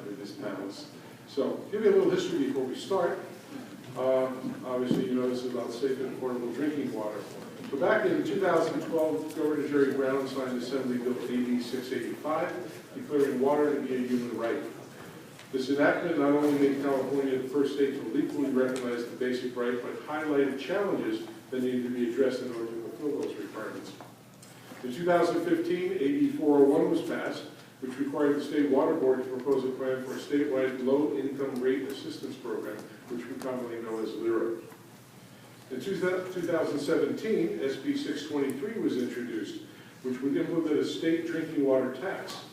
in this panelist. So, give you a little history before we start. Obviously, you know this is about safe and affordable drinking water. So back in 2012, Governor Jerry Brown signed Assembly Bill AB 685, declaring water to be a human right. This enactment not only made California the first state to legally recognize the basic right, but highlighted challenges that needed to be addressed in order to fulfill those requirements. In 2015, AB 401 was passed, which required the State Water Board to propose a plan for a statewide low-income rate assistance program, which we commonly know as LIRA. In 2017, SB 623 was introduced, which would implement a state drinking water tax.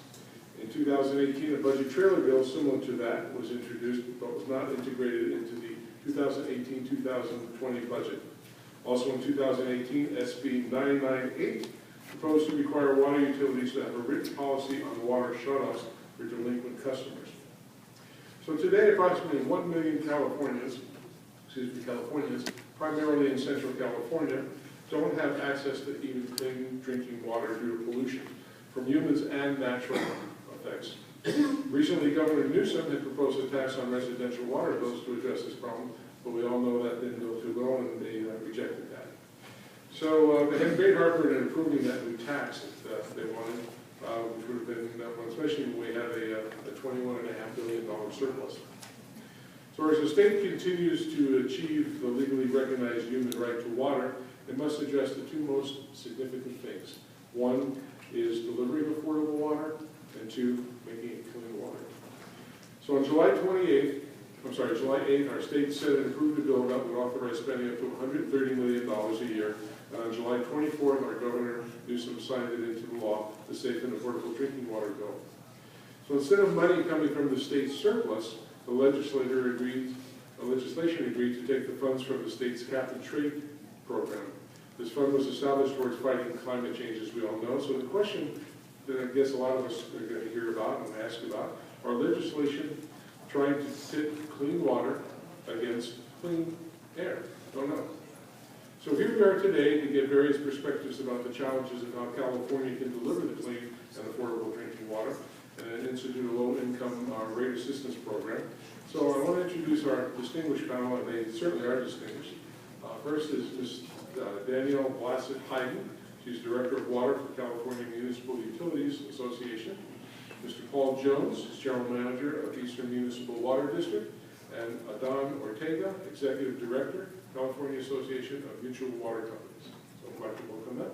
In 2018, a budget trailer bill similar to that was introduced, but was not integrated into the 2018-2020 budget. Also in 2018, SB 998 proposed to require water utilities to have a written policy on water shutoffs for delinquent customers. So today, approximately 1 million Californians, primarily in Central California, don't have access to even clean drinking water due to pollution from humans and natural effects. Recently, Governor Newsom had proposed a tax on residential water bills to address this problem, but we all know that didn't go too well, and they rejected that. So they had great heartburn in approving that new tax that they wanted, which would have been, especially when we had a $21.5 billion surplus. So as the state continues to achieve the legally recognized human right to water, it must address the two most significant things. One is delivery of affordable water, and two, making it clean water. So on July 8th, our state Senate approved a bill that would authorize spending up to $130 million a year. And on July 24th, our Governor Newsom signed it into the law, the Safe and Affordable Drinking Water Bill. So instead of money coming from the state's surplus, the legislation agreed to take the funds from the state's cap-and-trade program. This fund was established towards fighting climate change, as we all know. So the question that I guess a lot of us are going to hear about and ask about are legislation trying to pit clean water against clean air. Don't know. So here we are today to get various perspectives about the challenges of how California can deliver the clean and affordable drinking water and institute a low-income rate assistance program. So I want to introduce our distinguished panel, and they certainly are distinguished. First is Ms. Danielle Blacet-Hyden. She's Director of Water for California Municipal Utilities Association. Mr. Paul Jones is General Manager of Eastern Municipal Water District. And Adan Ortega, Executive Director, California Association of Mutual Water Companies. So I'd like to welcome them.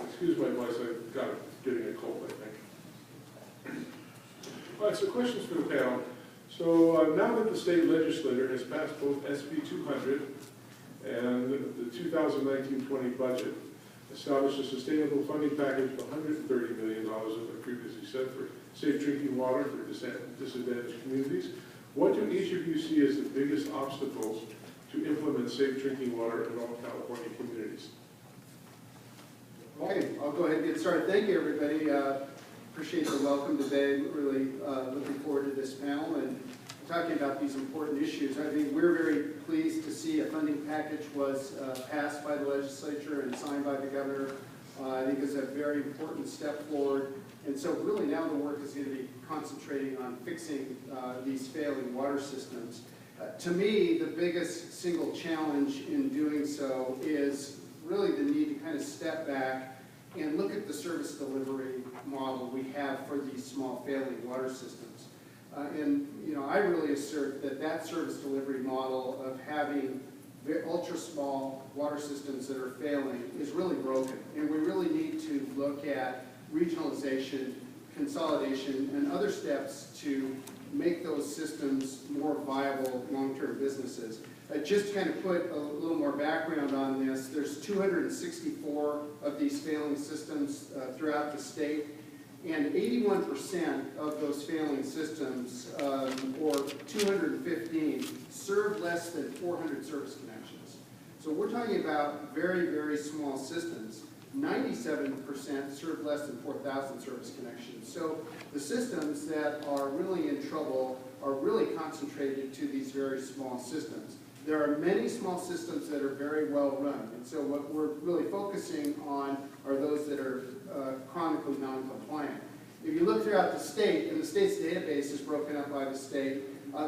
Excuse my voice, I got getting a cold, I think. All right, so questions for the panel. So now that the state legislature has passed both SB 200 and the 2019-20 budget, established a sustainable funding package of $130 million, as I previously said, for safe drinking water for disadvantaged communities. What do each of you see as the biggest obstacles to implement safe drinking water in all California communities? Okay, I'll go ahead and get started. Thank you, everybody. Appreciate the welcome today. Really looking forward to this panel and talking about these important issues. I think we're very pleased to see a funding package was passed by the legislature and signed by the governor. I think it's a very important step forward. And so really now the work is going to be concentrating on fixing these failing water systems. To me, the biggest single challenge in doing so is really the need to kind of step back and look at the service delivery model we have for these small failing water systems. And I really assert that that service delivery model of having ultra small water systems that are failing is really broken. And we really need to look at regionalization, consolidation, and other steps to make those systems more viable long-term businesses. Just to kind of put a little more background on this, there's 264 of these failing systems throughout the state, and 81% of those failing systems, or 215, serve less than 400 service connections. So we're talking about very, very small systems. 97% serve less than 4,000 service connections. So the systems that are really in trouble are really concentrated to these very small systems. There are many small systems that are very well run, and so what we're really focusing on are those that are chronically non-compliant. If you look throughout the state, and the state's database is broken up by the state,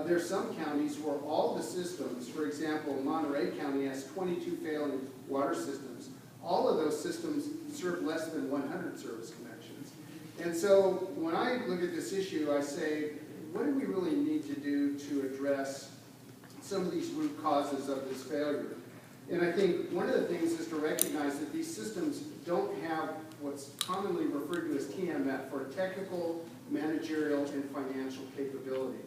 there are some counties where all the systems, for example, Monterey County has 22 failing water systems. All of those systems serve less than 100 service connections. And so when I look at this issue, I say, what do we really need to do to address some of these root causes of this failure? And I think one of the things is to recognize that these systems don't have what's commonly referred to as TMF, or technical, managerial, and financial capability.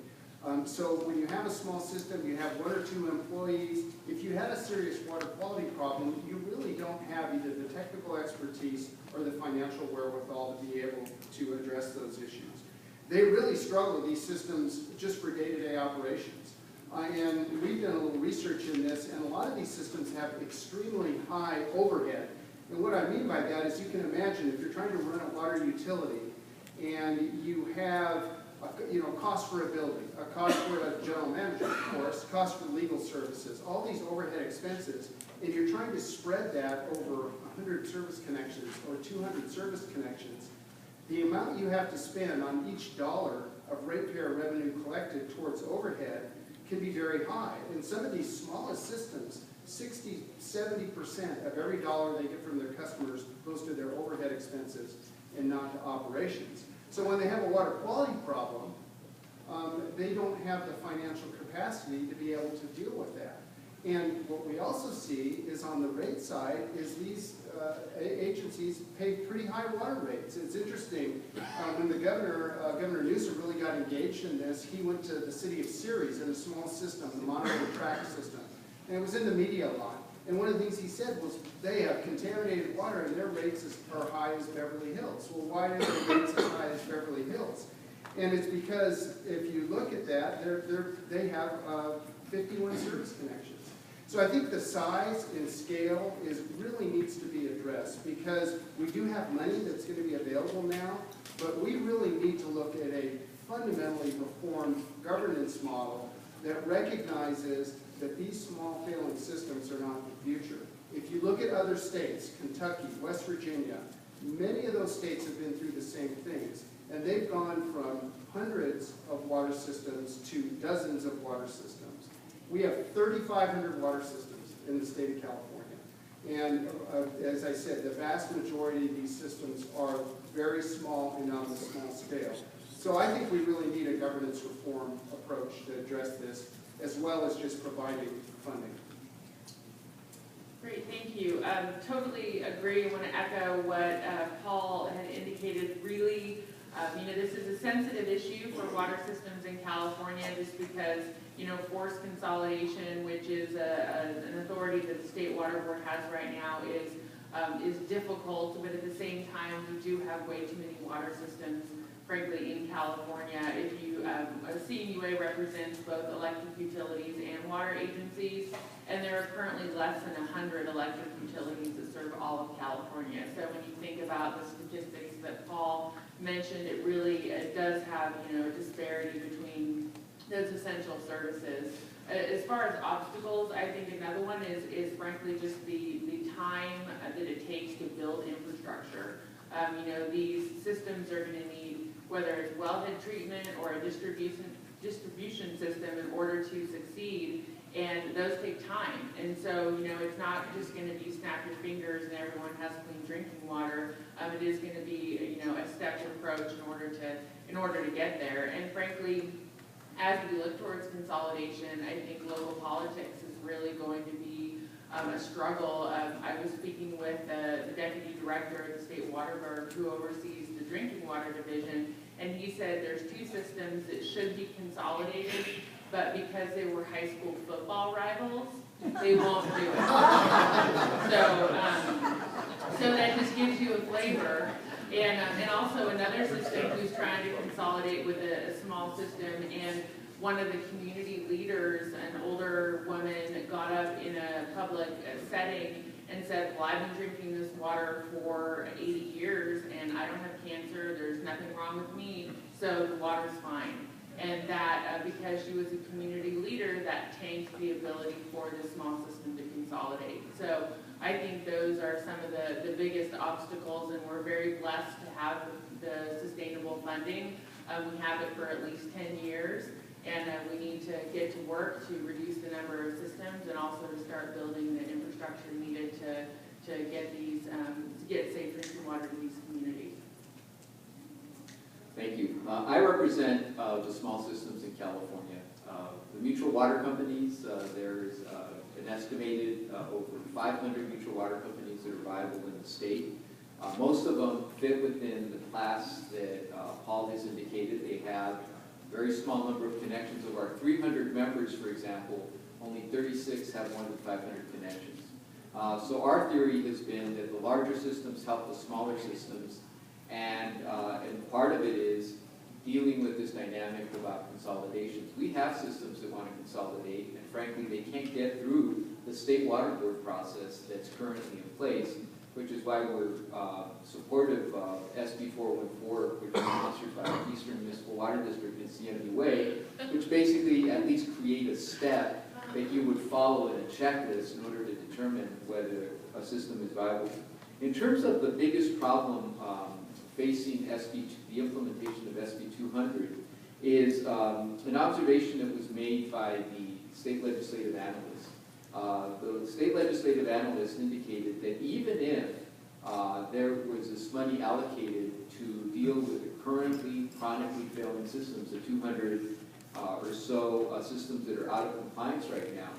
So when you have a small system, you have 1 or 2 employees, if you had a serious water quality problem, you really don't have either the technical expertise or the financial wherewithal to be able to address those issues. They really struggle with these systems just for day-to-day operations. And we've done a little research in this, and a lot of these systems have extremely high overhead. And what I mean by that is you can imagine if you're trying to run a water utility and you have cost for a building, a cost for a general manager, of course, cost for legal services, all these overhead expenses, and you're trying to spread that over 100 service connections or 200 service connections, the amount you have to spend on each dollar of ratepayer revenue collected towards overhead can be very high. In some of these smallest systems, 60–70% of every dollar they get from their customers goes to their overhead expenses and not to operations. So when they have a water quality problem, they don't have the financial capacity to be able to deal with that. And what we also see is on the rate side is these agencies pay pretty high water rates. It's interesting, when the Governor Newsom really got engaged in this, he went to the city of Ceres in a small system, the Monterey tract system. And it was in the media a lot. And one of the things he said was they have contaminated water and their rates are high as Beverly Hills. Well, why are their rates as high as Beverly Hills? And it's because if you look at that, they have 51 service connections. So I think the size and scale really needs to be addressed because we do have money that's going to be available now, but we really need to look at a fundamentally reformed governance model that recognizes that these small failing systems are not the future. If you look at other states, Kentucky, West Virginia, many of those states have been through the same things, and they've gone from hundreds of water systems to dozens of water systems. We have 3,500 water systems in the state of California. And as I said, the vast majority of these systems are very small and on the small scale. So I think we really need a governance reform approach to address this, as well as just providing funding. Great, thank you. Totally agree. I want to echo what Paul had indicated. Really, this is a sensitive issue for water systems in California just because, forced consolidation, which is an authority that the State Water Board has right now, is difficult, but at the same time, we do have way too many water systems, frankly, in California. If you, CMUA represents both electric utilities and water agencies, and there are currently less than 100 electric utilities that serve all of California. So when you think about the statistics that Paul mentioned, it does have, a disparity between those essential services. As far as obstacles, I think another one is frankly just the time that it takes to build infrastructure. These systems are going to need, whether it's wellhead treatment or a distribution system in order to succeed, and those take time. And so, it's not just going to be snap your fingers and everyone has clean drinking water. It is going to be, a stepped approach in order to get there. And frankly, as we look towards consolidation, I think local politics is really going to be a struggle. I was speaking with the deputy director of the state water board who oversees the drinking water division, and he said there's 2 systems that should be consolidated, but because they were high school football rivals, they won't do it. So that just gives you a flavor. And also another system who's trying to consolidate with a small system, and one of the community leaders, an older woman, got up in a public setting and said, well, I've been drinking this water for 80 years and I don't have cancer, there's nothing wrong with me, so the water's fine. and that because she was a community leader, that tanked the ability for the small system to consolidate. So I think those are some of the biggest obstacles, and we're very blessed to have the sustainable funding. We have it for at least 10 years, and we need to get to work to reduce the number of systems and also to start building the infrastructure needed to get these, to get safe drinking water to these communities. Thank you. I represent the small systems in California. The mutual water companies, there's an estimated over 500 mutual water companies that are viable in the state. Most of them fit within the class that Paul has indicated. They have a very small number of connections. Of our 300 members, for example, only 36 have more than 500 connections. So our theory has been that the larger systems help the smaller systems, and part of it is dealing with this dynamic about consolidations. We have systems that want to consolidate, and frankly, they can't get through the state water board process that's currently in place, which is why we're supportive of SB 414, which is sponsored by the Eastern Municipal Water District and CMUA, which basically at least create a step that you would follow in a checklist in order to determine whether a system is viable. In terms of the biggest problem facing the implementation of SB 200 is an observation that was made by the state legislative analysts. The state legislative analysts indicated that even if there was this money allocated to deal with the currently chronically failing systems, the 200 or so systems that are out of compliance right now,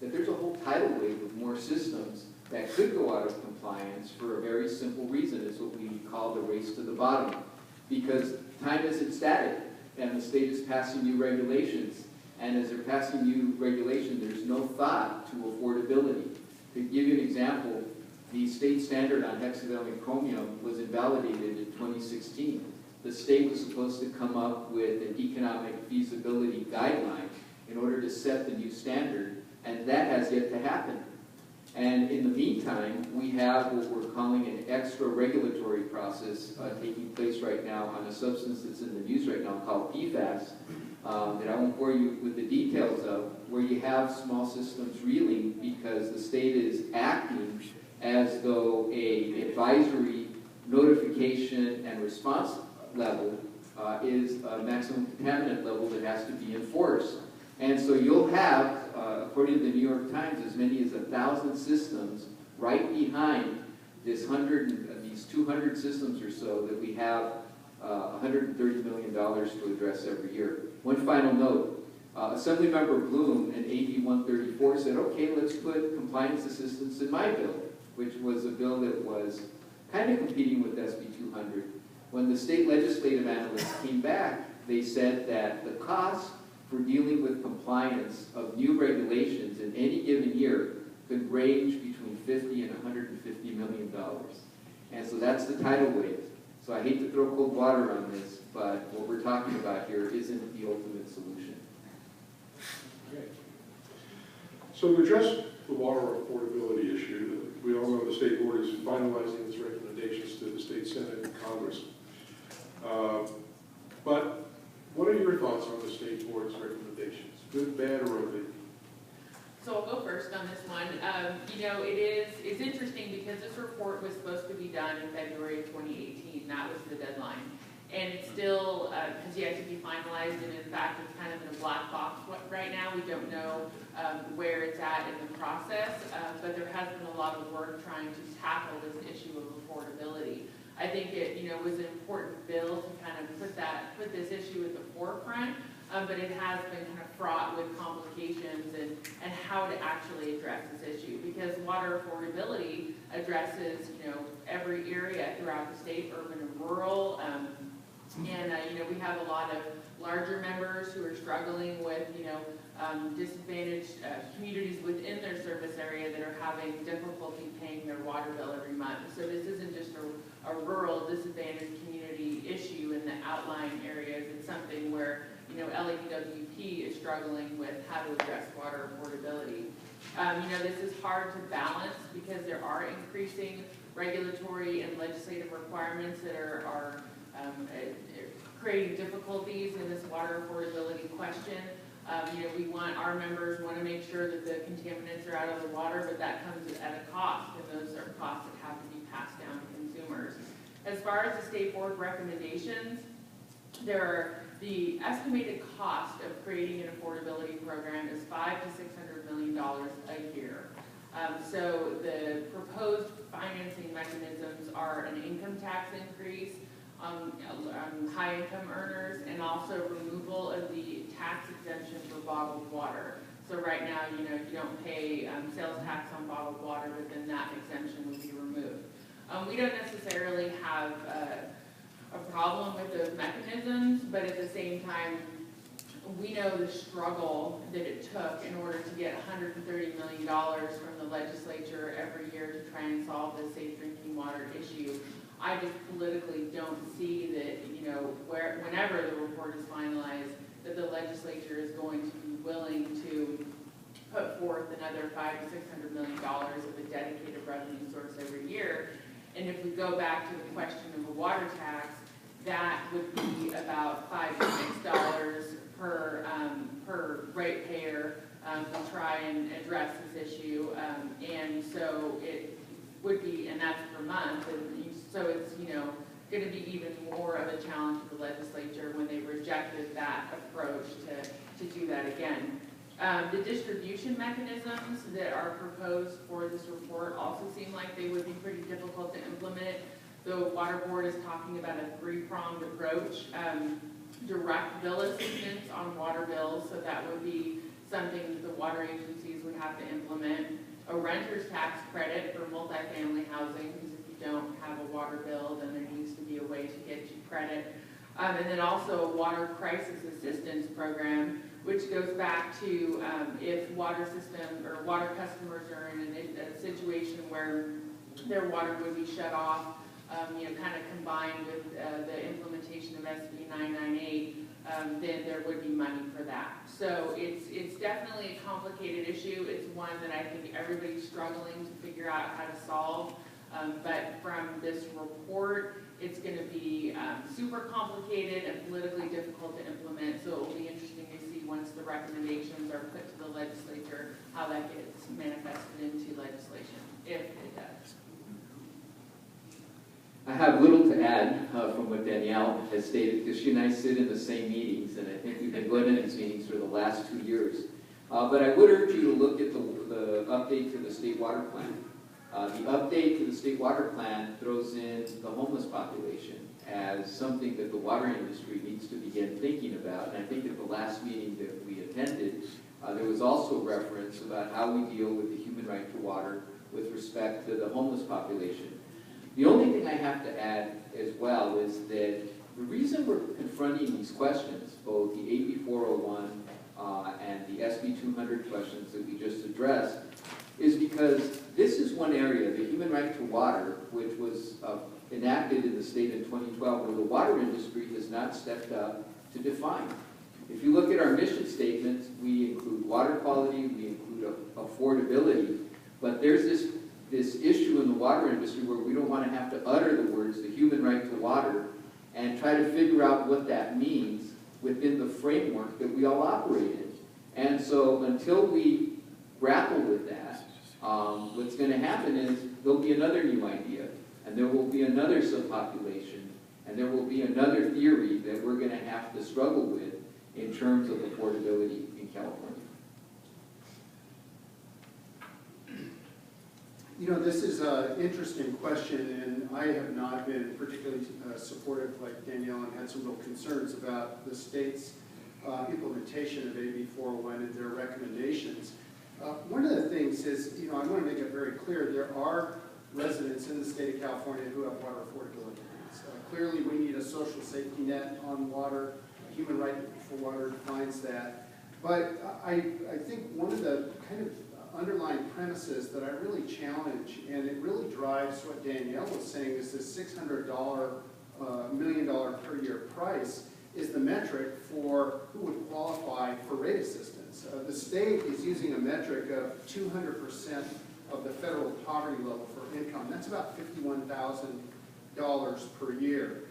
that there's a whole tidal wave of more systems that could go out of compliance for a very simple reason. It's what we call the race to the bottom. Because time isn't static, and the state is passing new regulations. And as they're passing new regulation, there's no thought to affordability. To give you an example, the state standard on hexavalent chromium was invalidated in 2016. The state was supposed to come up with an economic feasibility guideline in order to set the new standard, and that has yet to happen. And in the meantime, we have what we're calling an extra regulatory process taking place right now on a substance that's in the news right now called PFAS, that I won't bore you with the details of, where you have small systems reeling because the state is acting as though an advisory notification and response level is a maximum contaminant level that has to be enforced. And so you'll have, according to the New York Times, as many as 1,000 systems right behind these 200 systems or so that we have $130 million to address every year. One final note, Assemblymember Bloom in AB 134 said, okay, let's put compliance assistance in my bill, which was a bill that was kind of competing with SB 200. When the state legislative analysts came back, they said that the cost for dealing with compliance of new regulations in any given year could range between $50 and $150 million. And so that's the tidal wave. So I hate to throw cold water on this, but what we're talking about here isn't the ultimate solution. Okay. So to address the water affordability issue, we all know the state board is finalizing its recommendations to the state senate and Congress. But what are your thoughts on the state board's recommendations? Good, bad, or ugly? So I'll go first on this one. You know, it's interesting because this report was supposed to be done in February of 2018. That was the deadline. And it still has yet to be finalized, and in fact, it's kind of in a black box right now. We don't know where it's at in the process, but there has been a lot of work trying to tackle this issue of affordability. I think it, you know, was an important bill to kind of put this issue at the forefront, but it has been kind of fraught with complications and how to actually address this issue, because water affordability addresses, you know, every area throughout the state, urban and rural. You know, we have a lot of larger members who are struggling with, you know, disadvantaged communities within their service area that are having difficulty paying their water bill every month. So this isn't just a rural disadvantaged community issue in the outlying areas. It's something where, you know, LADWP is struggling with how to address water affordability. You know, this is hard to balance because there are increasing regulatory and legislative requirements that are creating difficulties in this water affordability question. We want, our members want to make sure that the contaminants are out of the water, but that comes at a cost, and those are costs that have to be passed down to consumers. As far as the state board recommendations, the estimated cost of creating an affordability program is $500 to $600 million a year. So the proposed financing mechanisms are an income tax increase on high-income earners, and also removal of the tax exemption for bottled water. So right now, you don't pay sales tax on bottled water, but then that exemption would be removed. We don't necessarily have a problem with those mechanisms, but at the same time, we know the struggle that it took in order to get $130 million from the legislature every year to try and solve the safe drinking water issue. I just politically don't see that, whenever the report is finalized, that the legislature is going to be willing to put forth another $500 to $600 million of a dedicated revenue source every year. And if we go back to the question of a water tax, that would be about $5 to $6 per ratepayer to try and address this issue. And so it would be, and that's per month, and so it's, going to be even more of a challenge to the legislature when they rejected that approach to do that again. The distribution mechanisms that are proposed for this report also seem like they would be pretty difficult to implement. The Water Board is talking about a three-pronged approach. Direct bill assistance on water bills, so that would be something that the water agencies would have to implement. A renter's tax credit for multifamily housing, because if you don't have a water bill, then there needs to be a way to get you credit. And then also a water crisis assistance program, which goes back to if water system or water customers are in a situation where their water would be shut off, kind of combined with the implementation of SB 998, then there would be money for that. So it's definitely a complicated issue. It's one that I think everybody's struggling to figure out how to solve. But from this report, it's going to be super complicated and politically difficult to implement. So it will be interesting to see once the recommendations are put to the legislature, how that gets manifested into legislation, if it does. I have little to add from what Danielle has stated, because she and I sit in the same meetings, and I think we've been going to these meetings for the last 2 years. But I would urge you to look at the update to the state water plan. The update to the state water plan throws in the homeless population as something that the water industry needs to begin thinking about. And I think at the last meeting that we attended, there was also reference about how we deal with the human right to water with respect to the homeless population. The only thing I have to add as well is that the reason we're confronting these questions, both the AB 401 and the SB 200 questions that we just addressed, is because this is one area, the human right to water, which was enacted in the state in 2012, where the water industry has not stepped up to define. If you look at our mission statements, we include water quality, we include affordability, but there's this issue in the water industry where we don't want to have to utter the words, the human right to water, and try to figure out what that means within the framework that we all operate in. And so until we grapple with that, what's going to happen is there'll be another new idea, and there will be another subpopulation, and there will be another theory that we're going to have to struggle with in terms of affordability in California. This is an interesting question, and I have not been particularly supportive like Danielle, and had some real concerns about the state's implementation of AB 401 and their recommendations. One of the things is, I want to make it very clear, there are residents in the state of California who have water affordability needs. Clearly, we need a social safety net on water. A human right for water defines that. But I think one of the kind of underlying premises that I really challenge, and it really drives what Danielle was saying, is this $600 million per year price is the metric for who would qualify for rate assistance. The state is using a metric of 200% of the federal poverty level for income. That's about $51,000 per year.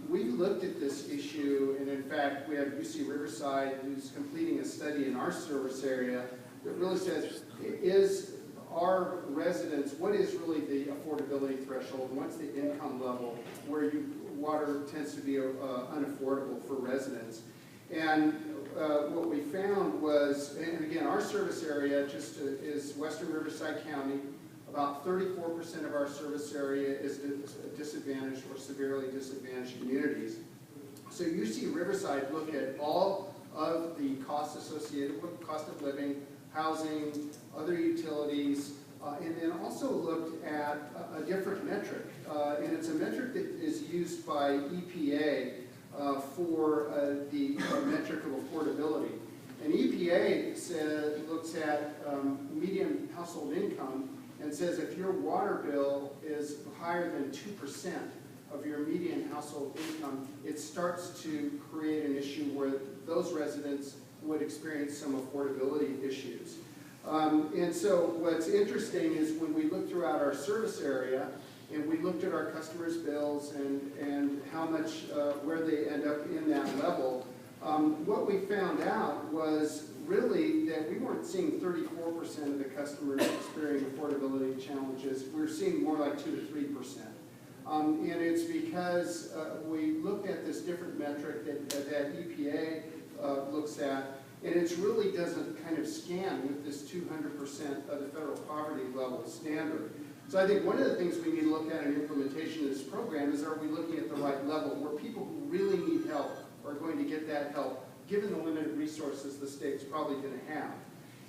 We looked at this issue, and in fact, we have UC Riverside who's completing a study in our service area that really says, our residents, what is really the affordability threshold, and what's the income level where water tends to be unaffordable for residents. And what we found was, and again, our service area just is Western Riverside County. About 34% of our service area is disadvantaged or severely disadvantaged communities. So UC Riverside looked at all of the costs associated with cost of living, housing, other utilities, and then also looked at a different metric. And it's a metric that is used by EPA for the metric of affordability. And EPA looks at median household income and says if your water bill is higher than 2% of your median household income, it starts to create an issue where those residents would experience some affordability issues. And so what's interesting is when we look throughout our service area and we looked at our customers' bills and how much, where they end up in that level, what we found out was really that we weren't seeing 34% of the customers experiencing affordability challenges. We're seeing more like 2 to 3%. And it's because we looked at this different metric that EPA looks at, and it really doesn't kind of scan with this 200% of the federal poverty level standard. So I think one of the things we need to look at in implementation of this program is, are we looking at the right level where people who really need help are going to get that help, given the limited resources the state's probably going to have.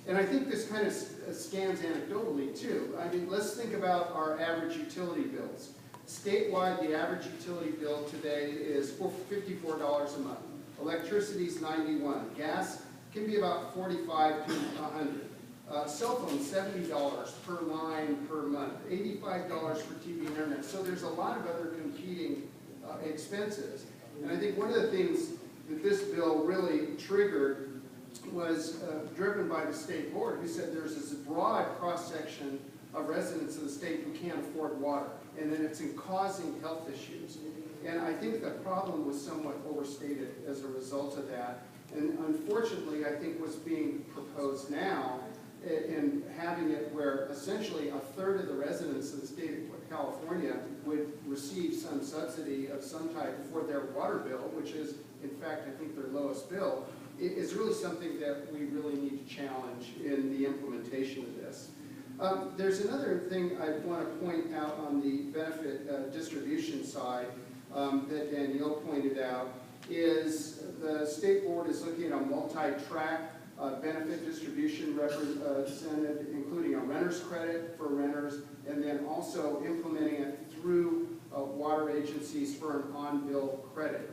And I think this kind of scans anecdotally too. I mean, let's think about our average utility bills. Statewide, the average utility bill today is $54 a month. Electricity is $91. Gas can be about $45 to $100. Cell phone, $70 per line per month. $85 for TV and internet. So there's a lot of other competing expenses. And I think one of the things that this bill really triggered was driven by the state board, who said there's this broad cross-section of residents of the state who can't afford water, and then it's causing health issues. And I think the problem was somewhat overstated as a result of that. And unfortunately, I think what's being proposed now, in having it where essentially a third of the residents of the state of California would receive some subsidy of some type for their water bill, which is, in fact, I think their lowest bill, is really something that we really need to challenge in the implementation of this. There's another thing I want to point out on the benefit distribution side that Danielle pointed out, is the state board is looking at a multi-track benefit distribution represented, including a renter's credit for renters, and then also implementing it through water agencies for an on-bill credit.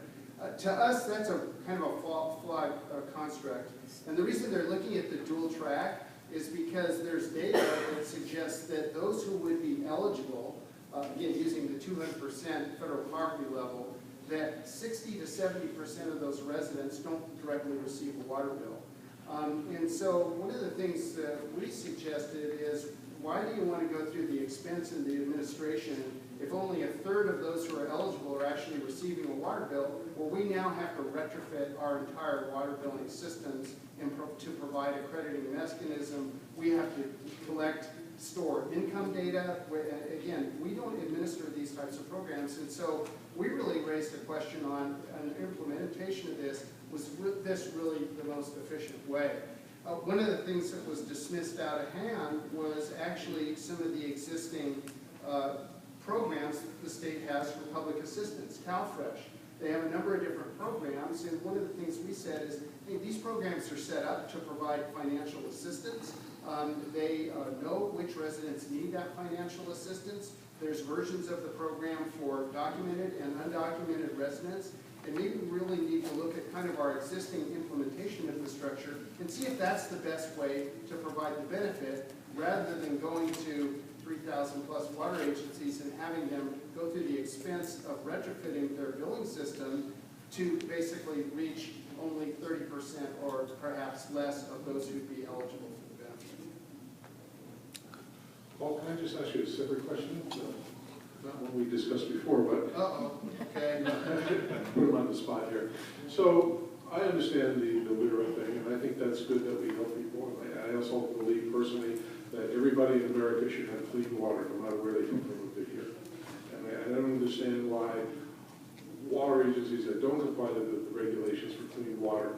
To us, that's a kind of a flawed construct. And the reason they're looking at the dual track is because there's data that suggests that those who would be eligible, again, using the 200% federal poverty level, that 60 to 70% of those residents don't directly receive a water bill. And so one of the things that we suggested is, why do you want to go through the expense and the administration if only a third of those who are eligible are actually receiving a water bill? Well, we now have to retrofit our entire water billing systems and to provide a crediting mechanism. We have to collect, store income data. Again, we don't administer these types of programs, and so we really raised a question on an implementation of this. Was this really the most efficient way? One of the things that was dismissed out of hand was actually some of the existing programs that the state has for public assistance. CalFresh, they have a number of different programs, and one of the things we said is, hey, these programs are set up to provide financial assistance. They know which residents need that financial assistance. There's versions of the program for documented and undocumented residents. And maybe we really need to look at kind of our existing implementation infrastructure and see if that's the best way to provide the benefit, rather than going to 3,000 plus water agencies and having them go through the expense of retrofitting their billing system to basically reach only 30% or perhaps less of those who'd be eligible for the benefit. Paul, can I just ask you a separate question? not one we discussed before, but Okay. put him on the spot here. So I understand the LIRA thing, and I think that's good that we help people. I also believe personally that everybody in America should have clean water, no matter where they come from, if they're here. And I don't understand why water agencies that don't comply to the regulations for clean water,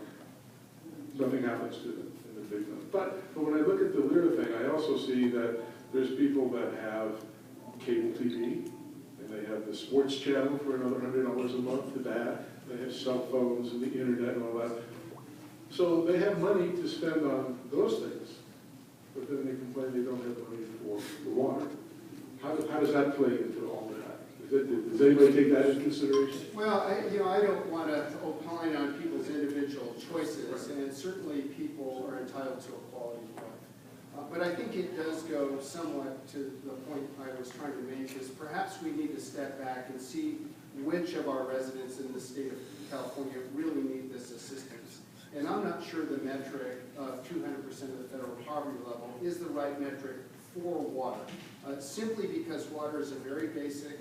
nothing happens to them in the big one. But when I look at the LIRA thing, I also see that there's people that have cable TV, and they have the sports channel for another $100 a month to that. They have cell phones and the internet and all that. So they have money to spend on those things, but then they complain they don't have money for the water. How does that play into all that? Does anybody take that into consideration? Well, I don't want to opine on people's individual choices, and certainly people are entitled to a quality of life. But I think it does go somewhat to the point I was trying to make, is perhaps we need to step back and see which of our residents in the state of California really need this assistance. And I'm not sure the metric of 200% of the federal poverty level is the right metric for water, simply because water is a very basic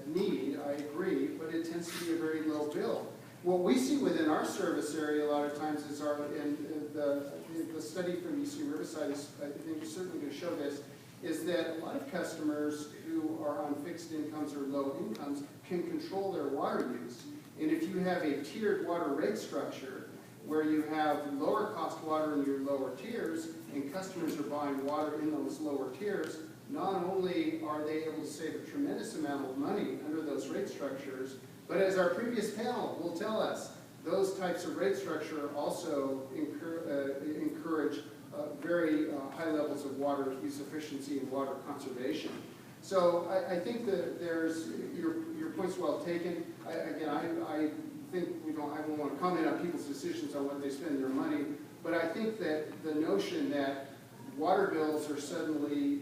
need, I agree, but it tends to be a very low bill. What we see within our service area a lot of times is the study from UC Riverside is, I think, is certainly going to show this, is that a lot of customers who are on fixed incomes or low incomes can control their water use. And if you have a tiered water rate structure where you have lower cost water in your lower tiers and customers are buying water in those lower tiers, not only are they able to save a tremendous amount of money under those rate structures, but as our previous panel will tell us, those types of rate structure also encourage very high levels of water use efficiency and water conservation. So I think that your point's well taken. I think I don't want to comment on people's decisions on what they spend their money, but I think that the notion that water bills are suddenly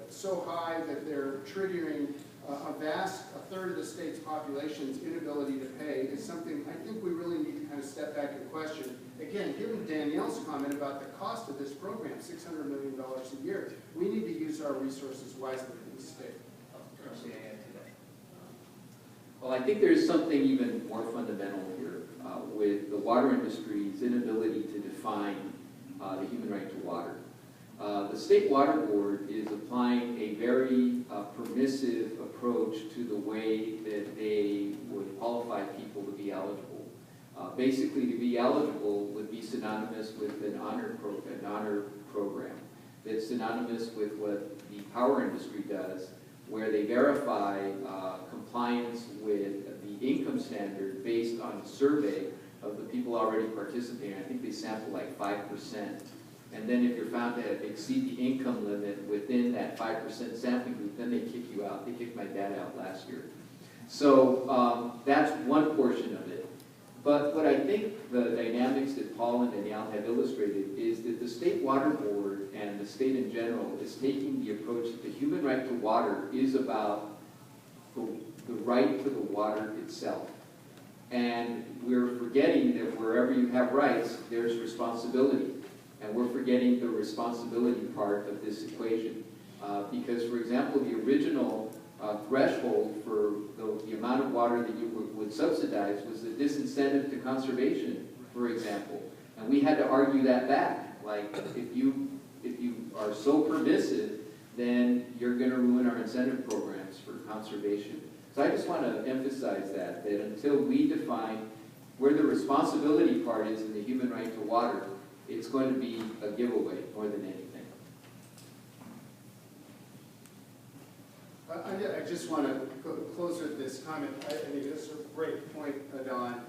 so high that they're triggering a third of the state's population's inability to pay is something I think we really need to kind of step back and question. Again, given Danielle's comment about the cost of this program, $600 million a year, we need to use our resources wisely in the state. Well, I think there's something even more fundamental here with the water industry's inability to define the human right to water. The State Water Board is applying a very permissive approach to the way that they would qualify people to be eligible. Basically, to be eligible would be synonymous with an honor program that's synonymous with what the power industry does, where they verify compliance with the income standard based on a survey of the people already participating. I think they sample like 5%. And then if you're found to exceed the income limit within that 5% sampling group, then they kick you out. They kicked my dad out last year. So that's one portion of it. But what I think the dynamics that Paul and Danielle have illustrated is that the State Water Board and the state in general is taking the approach that the human right to water is about the right to the water itself. And we're forgetting that wherever you have rights, there's responsibility. And we're forgetting the responsibility part of this equation. Because, for example, the original threshold for the amount of water that you would subsidize was the disincentive to conservation, for example. And we had to argue that back. Like, if you are so permissive, then you're going to ruin our incentive programs for conservation. So I just want to emphasize that until we define where the responsibility part is in the human right to water, it's going to be a giveaway more than anything. I just want to close with this comment. I think this is a great point, Adan.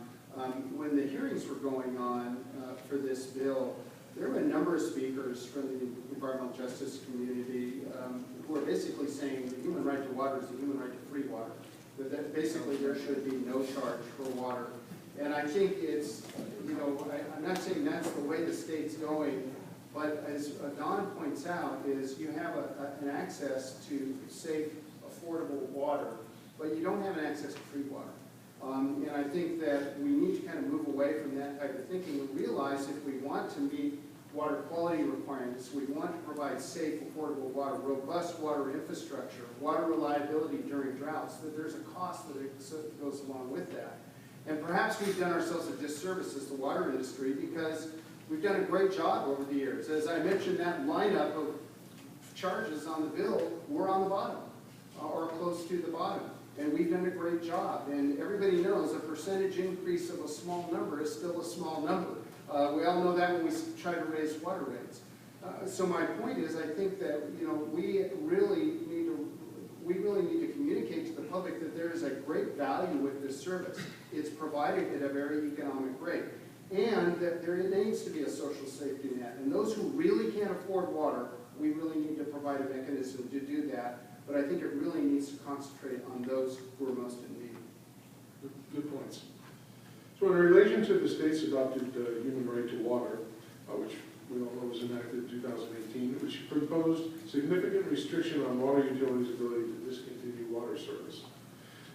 When the hearings were going on for this bill, there were a number of speakers from the environmental justice community who are basically saying the human right to water is the human right to free water. That basically there should be no charge for water. And I think it's, I'm not saying that's the way the state's going, but as Adan points out, is you have an access to safe, affordable water, but you don't have an access to free water. And I think that we need to kind of move away from that type of thinking and realize if we want to meet water quality requirements. We want to provide safe, affordable water, robust water infrastructure, water reliability during droughts, that there's a cost that goes along with that. And perhaps we've done ourselves a disservice as the water industry because we've done a great job over the years. As I mentioned, that lineup of charges on the bill, we're on the bottom or close to the bottom. And we've done a great job. And everybody knows a percentage increase of a small number is still a small number. We all know that when we try to raise water rates. So my point is, I think that we really need to communicate to the public that there is a great value with this service. It's provided at a very economic rate, and that there needs to be a social safety net. And those who really can't afford water, we really need to provide a mechanism to do that. But I think it really needs to concentrate on those who are most in need. Good points. So in relation to the state's adopted human right to water, which we all know was enacted in 2018, which proposed significant restriction on water utilities' ability to discontinue water service.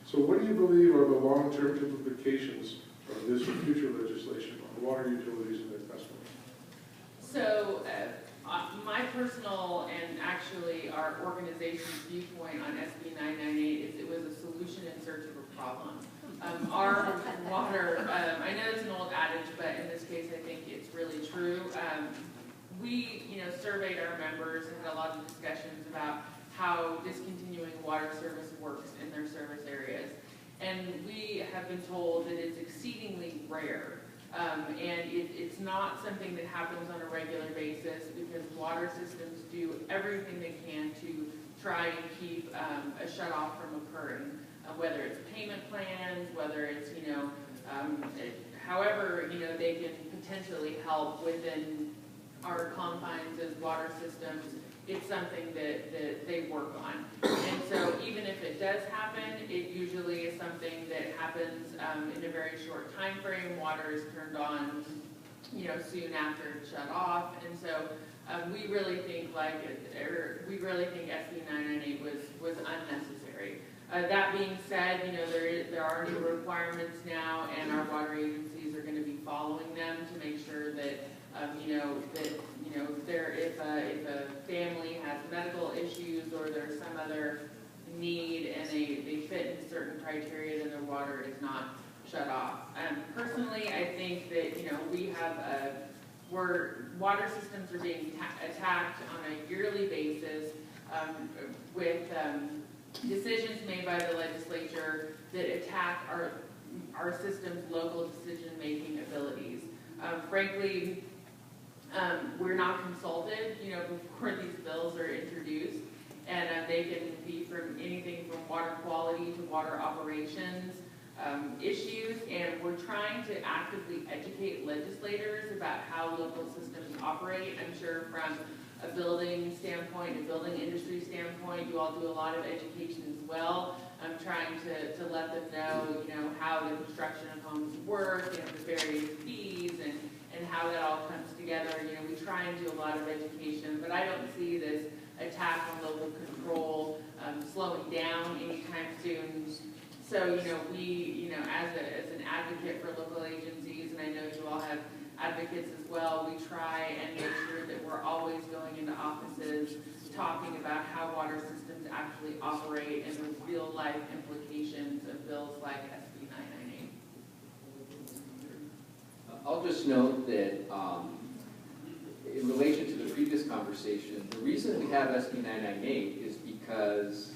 So what do you believe are the long-term implications of this future legislation on water utilities and their customers? So my personal and actually our organization's viewpoint on SB 998 is it was a solution in search of a problem. Our water, I know it's an old adage, but in this case I think it's really true. We surveyed our members and had a lot of discussions about how discontinuing water service works in their service areas. And we have been told that it's exceedingly rare. And it's not something that happens on a regular basis because water systems do everything they can to try and keep a shut-off from occurring, whether it's payment plans, whether it's, however, they can potentially help within our confines as water systems. It's something that they work on. And so even if it does happen, it usually is something that happens in a very short time frame. Water is turned on, soon after it's shut off. And so we really think SB 998 was unnecessary. That being said, there are new requirements now, and our water agencies are going to be following them to make sure that if a family has medical issues or there's some other need and they fit into certain criteria, then their water is not shut off. Personally, I think that water systems are being attacked on a yearly basis with decisions made by the legislature that attack our system's local decision-making abilities. Frankly, we're not consulted, before these bills are introduced, and they can be from anything from water quality to water operations issues, and we're trying to actively educate legislators about how local systems operate. I'm sure from a building standpoint, a building industry standpoint, you all do a lot of education as well. I'm trying to let them know, how the construction of homes work, the various fees, and how that all comes together. We try and do a lot of education, but I don't see this attack on local control slowing down anytime soon. So, we, as an advocate for local agencies, and I know you all have advocates as well, we try and make sure that we're always going into offices talking about how water systems actually operate and the real life implications of bills like SB 998. I'll just note that in relation to the previous conversation, the reason we have SB 998 is because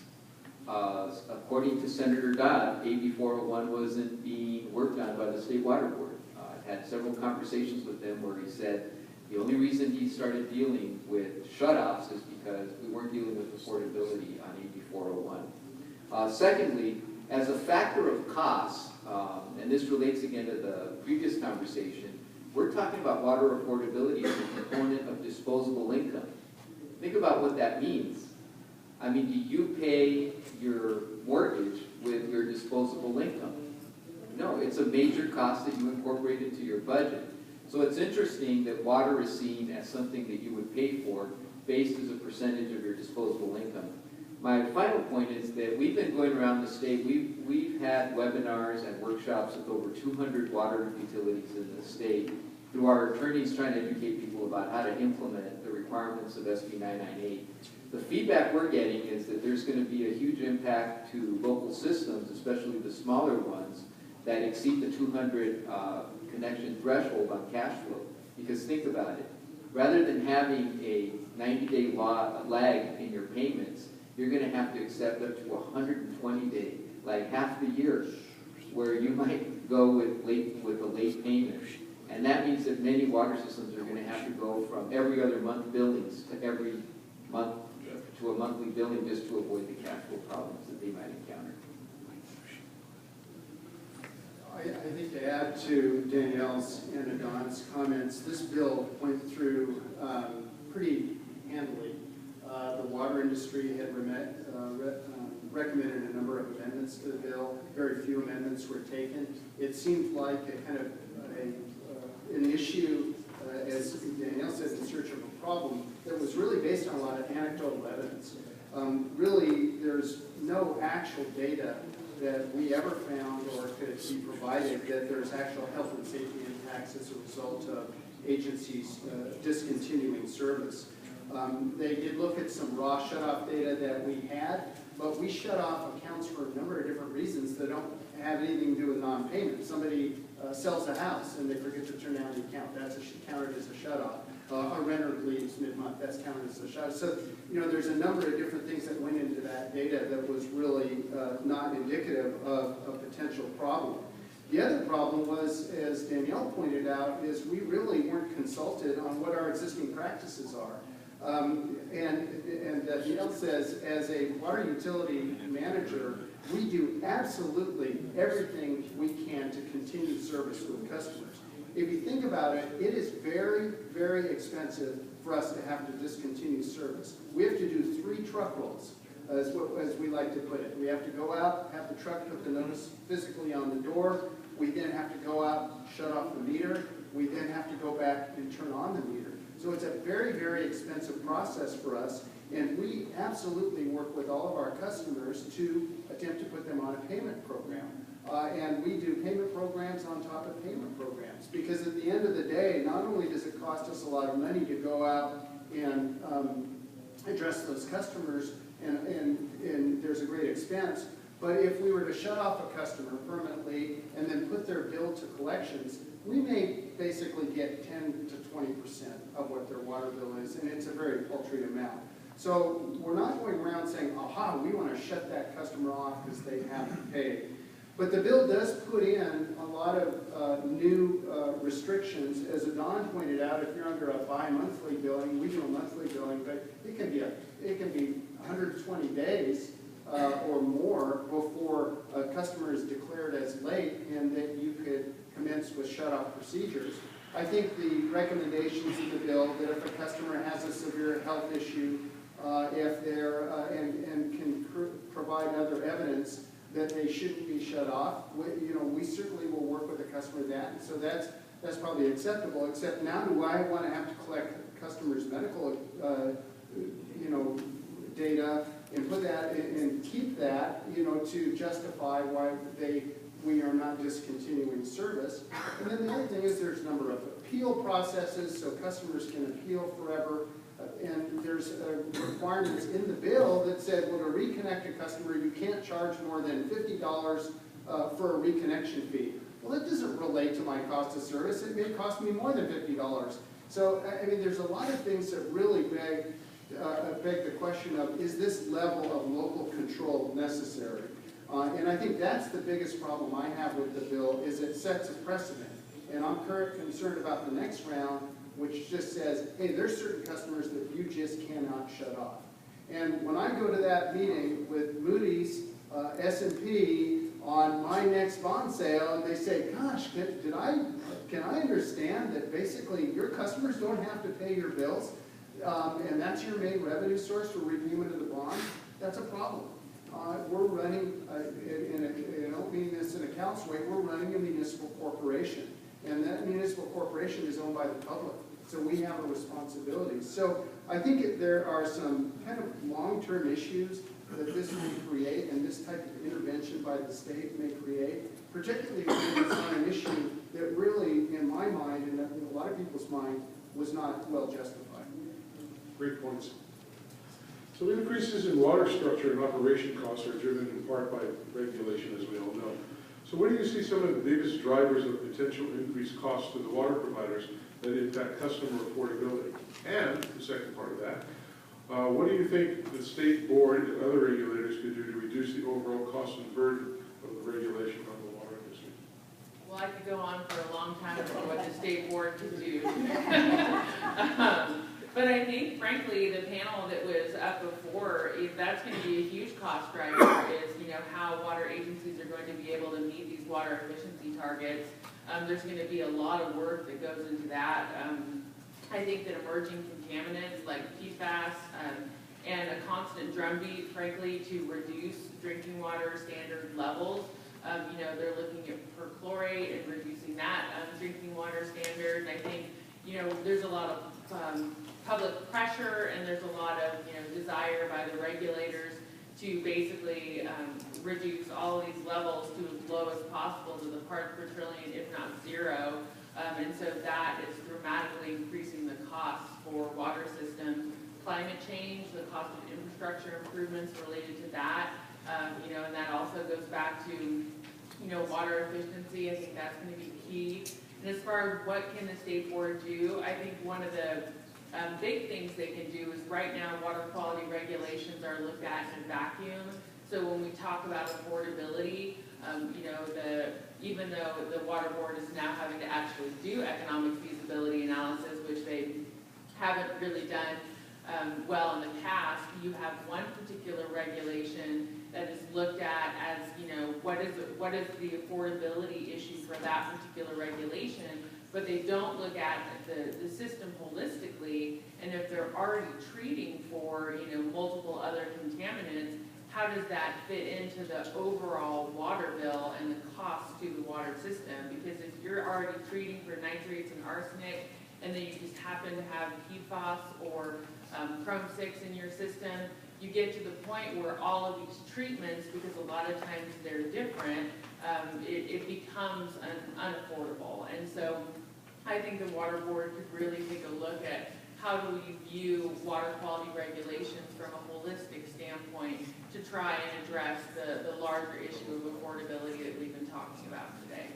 according to Senator Dodd, AB 401 wasn't being worked on by the State Water Board. I've had several conversations with him where he said the only reason he started dealing with shutoffs is because we weren't dealing with affordability on AB 401. Secondly, as a factor of cost, and this relates again to the previous conversation, we're talking about water affordability as a component of disposable income. Think about what that means. I mean, do you pay your mortgage with your disposable income? No, it's a major cost that you incorporate into your budget. So it's interesting that water is seen as something that you would pay for based as a percentage of your disposable income. My final point is that we've been going around the state. We've had webinars and workshops with over 200 water utilities in the state. through our attorneys trying to educate people about how to implement the requirements of SB 998. The feedback we're getting is that there's going to be a huge impact to local systems, especially the smaller ones, that exceed the 200 connection threshold on cash flow. Because think about it, rather than having a 90-day lag in your payments, you're going to have to accept up to 120-day, like half the year, where you might go with a late payment. And that means that many water systems are going to have to go from every other month billings to every month to a monthly billing just to avoid the cash flow problems that they might encounter. I think to add to Danielle's and Adan's comments, this bill went through pretty handily. The water industry had recommended a number of amendments to the bill. Very few amendments were taken. It seemed like a kind of an issue, as Danielle said, in search of a problem that was really based on a lot of anecdotal evidence. Really, there's no actual data that we ever found or could be provided that there's actual health and safety impacts as a result of agencies discontinuing service. They did look at some raw shutoff data that we had, but we shut off accounts for a number of different reasons that don't have anything to do with non-payment. Somebody sells a house and they forget to turn down the account. That's counted as a shutoff. A renter leaves mid-month. That's counted as a shutoff. So, you know, there's a number of different things that went into that data that was really not indicative of a potential problem. The other problem was, as Danielle pointed out, is we really weren't consulted on what our existing practices are. And Danielle says, as a water utility manager, we do absolutely everything we can to continue service with customers. If you think about it, it is very, very expensive for us to have to discontinue service. We have to do 3 truck rolls, as we like to put it. We have to go out, have the truck put the notice physically on the door. We then have to go out, shut off the meter. We then have to go back and turn on the meter. So it's a very, very expensive process for us, and we absolutely work with all of our customers to attempt to put them on a payment program. And we do payment programs on top of payment programs, because at the end of the day, not only does it cost us a lot of money to go out and address those customers, and there's a great expense, but if we were to shut off a customer permanently and then put their bill to collections, we may basically get 10 to 20% of what their water bill is, and it's a very paltry amount. So we're not going around saying, aha, we want to shut that customer off because they haven't paid. But the bill does put in a lot of new restrictions. As Adan pointed out, if you're under a bi-monthly billing, we do a monthly billing, but it can be 120 days or more before a customer is declared as late and that you could commence with shut-off procedures. I think the recommendations in the bill that if a customer has a severe health issue, if they're and can provide other evidence that they shouldn't be shut off, we certainly will work with the customer that. So that's probably acceptable. Except now, do I want to have to collect customers' medical data and put that and keep that to justify why we are not discontinuing service? And then the other thing is there's a number of appeal processes, so customers can appeal forever. And there's requirements in the bill that said, well, to reconnect a customer, you can't charge more than $50 for a reconnection fee. Well, that doesn't relate to my cost of service. It may cost me more than $50. So, I mean, there's a lot of things that really beg the question of, is this level of local control necessary? And I think that's the biggest problem I have with the bill, is it sets a precedent. And I'm concerned about the next round, which just says, hey, there's certain customers that you just cannot shut off. And when I go to that meeting with Moody's, S&P on my next bond sale, and they say, gosh, can I understand that basically your customers don't have to pay your bills, and that's your main revenue source for repayment of the bond? That's a problem. We're running, and I don't mean this in a callous way, we're running a municipal corporation. And that municipal corporation is owned by the public. So we have a responsibility. So I think there are some kind of long-term issues that this may create and this type of intervention by the state may create, particularly when it's on an issue that really, in my mind and in a lot of people's mind, was not well justified. Great points. So increases in water structure and operation costs are driven in part by regulation, as we all know. So what do you see some of the biggest drivers of potential increased costs to the water providers that impact customer affordability? And the second part of that, what do you think the state board and other regulators could do to reduce the overall cost and burden of the regulation on the water industry? Well, I could go on for a long time about what the state board could do. But I think, frankly, the panel that was up before, if that's going to be a huge cost driver, is how water agencies are going to be able to meet these water efficiency targets. There's going to be a lot of work that goes into that. I think that emerging contaminants like PFAS and a constant drumbeat, frankly, to reduce drinking water standard levels. They're looking at perchlorate and reducing that drinking water standard. And I think, there's a lot of public pressure and there's a lot of, desire by the regulators to basically reduce all of these levels to as low as possible to the parts per trillion, if not zero. And so that is dramatically increasing the costs for water systems. Climate change, the cost of infrastructure improvements related to that, and that also goes back to, water efficiency. I think that's going to be key. And as far as what can the state board do, I think one of the big things they can do is right now water quality regulations are looked at in a vacuum. So when we talk about affordability, even though the water board is now having to actually do economic feasibility analysis, which they haven't really done well in the past, you have one particular regulation that is looked at as, what is the affordability issue for that particular regulation, but they don't look at the system holistically, and if they're already treating for, multiple other contaminants, how does that fit into the overall water bill and the cost to the water system? Because if you're already treating for nitrates and arsenic, and then you just happen to have PFAS or Chrome-6 in your system, you get to the point where all of these treatments, because a lot of times they're different, it becomes unaffordable. And so I think the water board could really take a look at how do we view water quality regulations from a holistic standpoint to try and address the larger issue of affordability that we've been talking about today.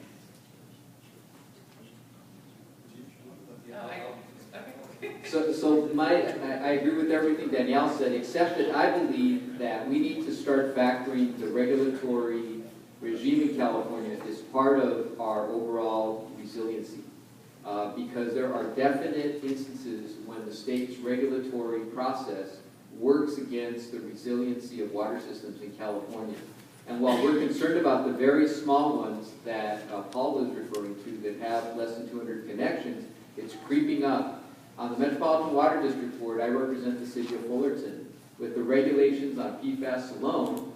I agree with everything Danielle said, except that I believe that we need to start factoring the regulatory regime in California as part of our overall resiliency. Because there are definite instances when the state's regulatory process works against the resiliency of water systems in California. And while we're concerned about the very small ones that Paul was referring to that have less than 200 connections, it's creeping up. On the Metropolitan Water District Board, I represent the city of Fullerton. With the regulations on PFAS alone,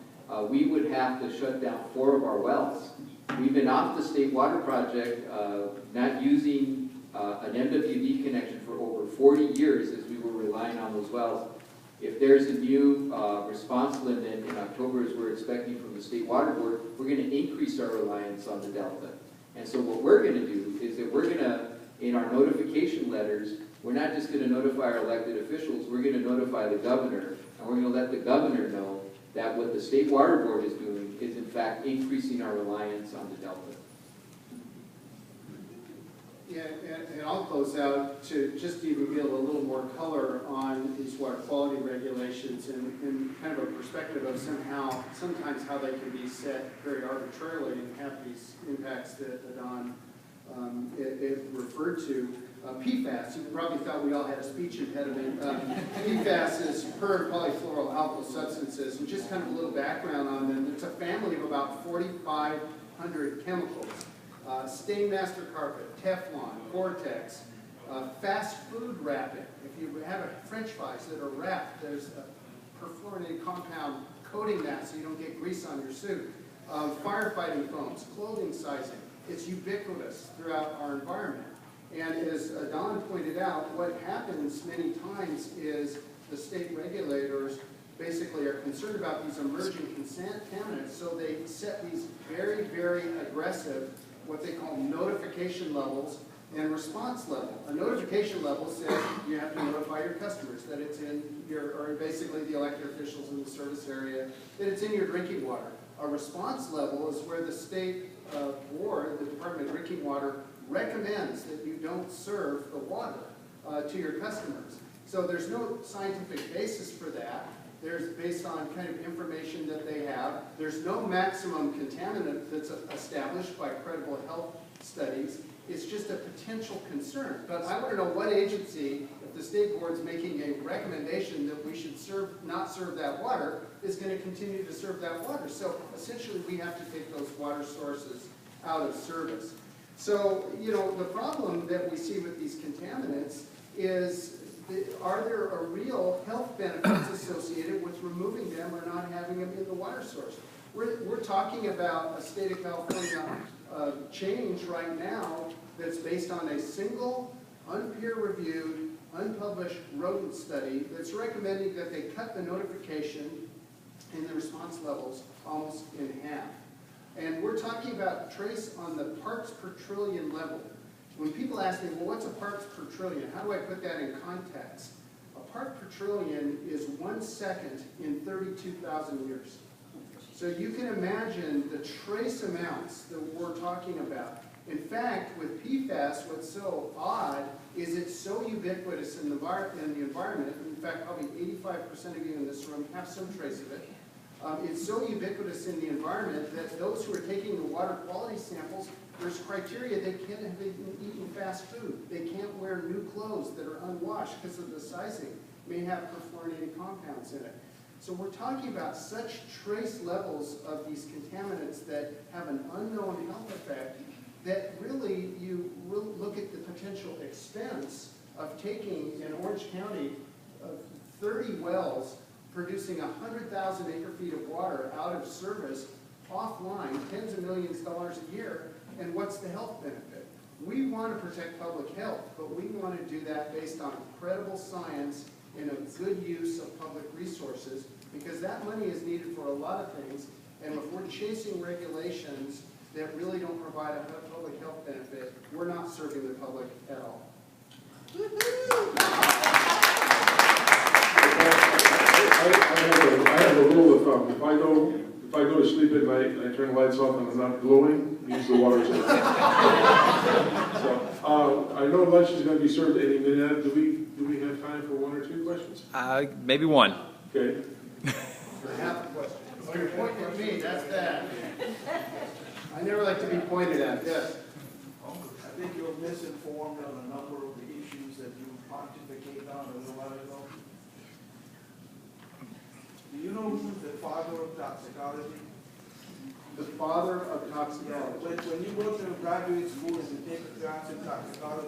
we would have to shut down 4 of our wells. We've been off the state water project, not using an MWD connection for over 40 years as we were relying on those wells. If there's a new response limit in October, as we're expecting from the State Water Board, we're going to increase our reliance on the Delta. And so what we're going to do is that we're going to, in our notification letters, we're not just going to notify our elected officials, we're going to notify the governor, and we're going to let the governor know that what the State Water Board is doing is in fact increasing our reliance on the Delta. Yeah, and I'll close out to just even give a little more color on these water quality regulations and kind of a perspective of sometimes how they can be set very arbitrarily and have these impacts that Adan it referred to. PFAS, you probably thought we all had a speech impediment. PFAS is per polyfluoroalkyl substances, and just kind of a little background on them. There's a family of about 4,500 chemicals. Stainmaster carpet, Teflon, Gore-Tex, fast food wrapping. If you have French fries that are wrapped, there's a perfluorinated compound coating that so you don't get grease on your suit. Firefighting foams, clothing sizing. It's ubiquitous throughout our environment. And as Adan pointed out, what happens many times is the state regulators basically are concerned about these emerging contaminants, so they set these very, very aggressive, what they call notification levels and response level. A notification level says you have to notify your customers that it's in your, or basically the elected officials in the service area, that it's in your drinking water. A response level is where the state board, the Department of Drinking Water, recommends that you don't serve the water to your customers. So there's no scientific basis for that. There's based on kind of information that they have. There's no maximum contaminant that's established by credible health studies. It's just a potential concern. But I want to know what agency, if the state board's making a recommendation that we should not serve that water, is going to continue to serve that water. So essentially we have to take those water sources out of service. So, you know, the problem that we see with these contaminants is, are there a real health benefits associated with removing them or not having them in the water source? We're talking about a state of California change right now that's based on a single, unpeer-reviewed, unpublished rodent study that's recommending that they cut the notification and the response levels almost in half. And we're talking about trace on the parts per trillion level. When people ask me, well, what's a parts per trillion? How do I put that in context? A part per trillion is 1 second in 32,000 years. So you can imagine the trace amounts that we're talking about. In fact, with PFAS, what's so odd is it's so ubiquitous in the environment. In fact, probably 85% of you in this room have some trace of it. It's so ubiquitous in the environment that those who are taking the water quality samples, there's criteria. They can't have eaten fast food. They can't wear new clothes that are unwashed because of the sizing. May have perfluorinated compounds in it. So we're talking about such trace levels of these contaminants that have an unknown health effect that really you look at the potential expense of taking in Orange County 30 wells producing 100,000 acre-feet of water out of service, offline, tens of millions of dollars a year, and what's the health benefit? We want to protect public health, but we want to do that based on credible science and a good use of public resources, because that money is needed for a lot of things, and if we're chasing regulations that really don't provide a public health benefit, we're not serving the public at all. I have a rule of thumb. If I go to sleep at night and I turn the lights off and I'm not glowing, use the water source. So I know lunch is going to be served any minute. Do we have time for 1 or 2 questions? Maybe one. Okay. I have a question. Oh, you're pointing at me. That's bad. I never like to be pointed at. Yes. I think you're misinformed on a number of the issues that you pontificate on a little while ago. Do you know who's the father of toxicology? The father of toxicology. When you go to graduate school and you take a class in toxicology,